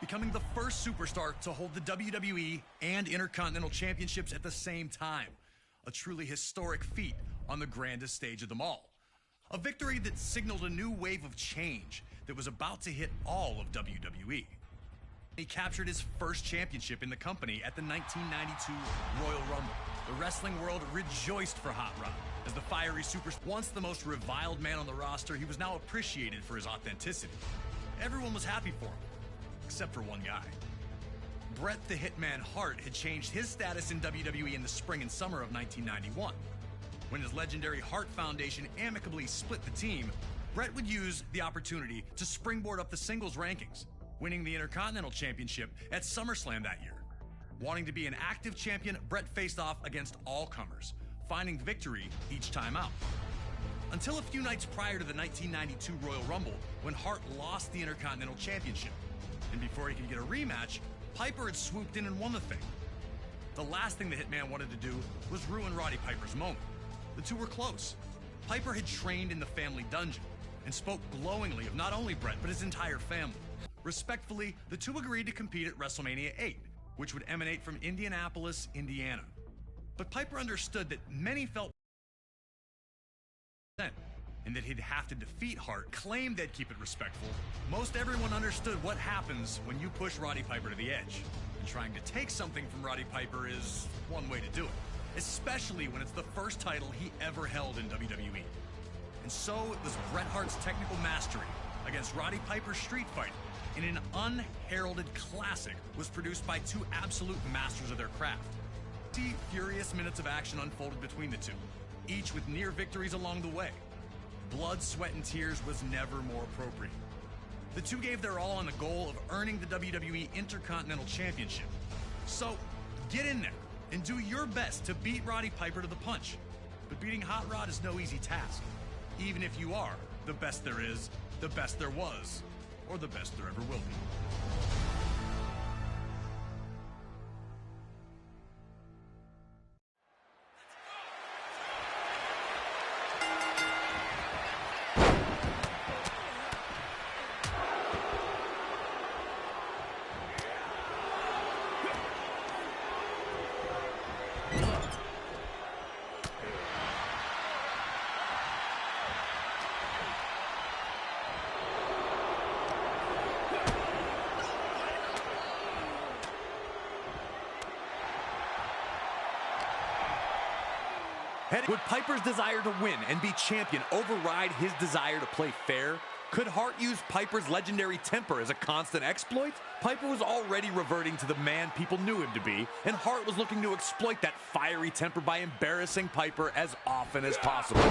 becoming the first superstar to hold the WWE and Intercontinental Championships at the same time. A truly historic feat on the grandest stage of them all. A victory that signaled a new wave of change that was about to hit all of WWE. He captured his first championship in the company at the 1992 Royal Rumble. The wrestling world rejoiced for Hot Rod. As the fiery superstar, once the most reviled man on the roster, he was now appreciated for his authenticity. Everyone was happy for him, except for one guy. Bret the Hitman Hart had changed his status in WWE in the spring and summer of 1991. When his legendary Hart Foundation amicably split the team, Bret would use the opportunity to springboard up the singles rankings, winning the Intercontinental Championship at SummerSlam that year. Wanting to be an active champion, Bret faced off against all comers, finding victory each time out. Until a few nights prior to the 1992 Royal Rumble, when Hart lost the Intercontinental Championship. And before he could get a rematch, Piper had swooped in and won the thing. The last thing the Hitman wanted to do was ruin Roddy Piper's moment. The two were close. Piper had trained in the family dungeon and spoke glowingly of not only Bret, but his entire family. Respectfully, the two agreed to compete at WrestleMania 8, which would emanate from Indianapolis, Indiana. But Piper understood that many felt and that he'd have to defeat Hart, claimed they'd keep it respectful. Most everyone understood what happens when you push Roddy Piper to the edge. And trying to take something from Roddy Piper is one way to do it, especially when it's the first title he ever held in WWE. And so it was Bret Hart's technical mastery against Roddy Piper's street fighting in an unheralded classic was produced by two absolute masters of their craft. 50 furious minutes of action unfolded between the two, each with near victories along the way. Blood, sweat, and tears was never more appropriate. The two gave their all on the goal of earning the WWE Intercontinental Championship. So, get in there and do your best to beat Roddy Piper to the punch. But beating Hot Rod is no easy task, even if you are the best there is, the best there was, or the best there ever will be. Would Piper's desire to win and be champion override his desire to play fair? Could Hart use Piper's legendary temper as a constant exploit? Piper was already reverting to the man people knew him to be, and Hart was looking to exploit that fiery temper by embarrassing Piper as often as possible.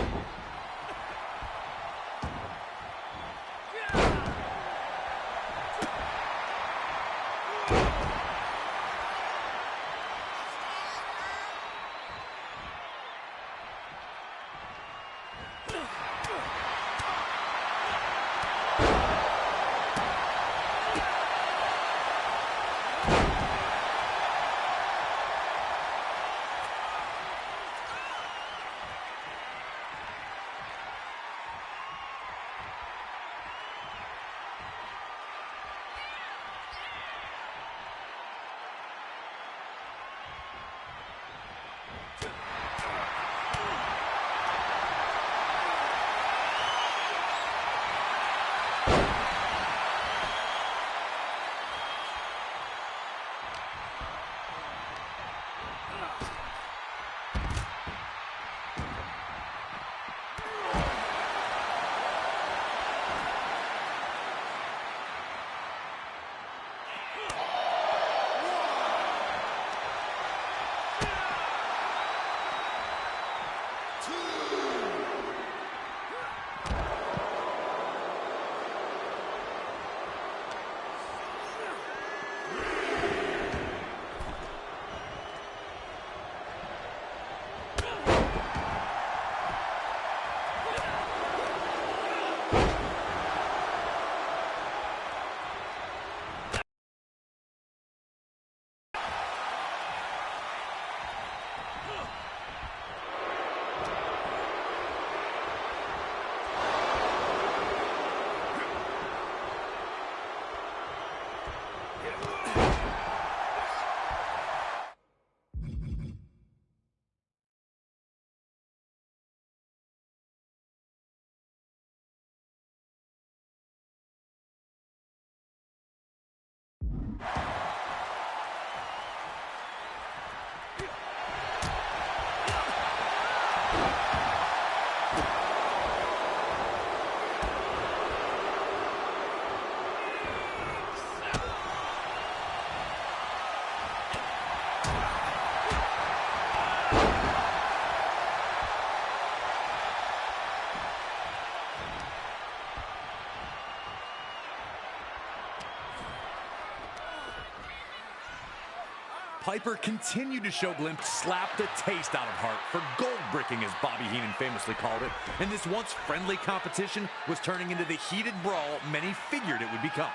Piper continued to show glimpse, slapped the taste out of Hart for gold bricking, as Bobby Heenan famously called it, and this once friendly competition was turning into the heated brawl many figured it would become.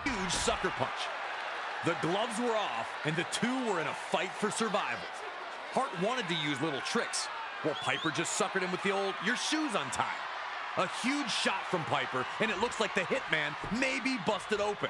Huge sucker punch. The gloves were off, and the two were in a fight for survival. Hart wanted to use little tricks, while Piper just suckered him with the old, your shoes untied. A huge shot from Piper, and it looks like the Hitman may be busted open.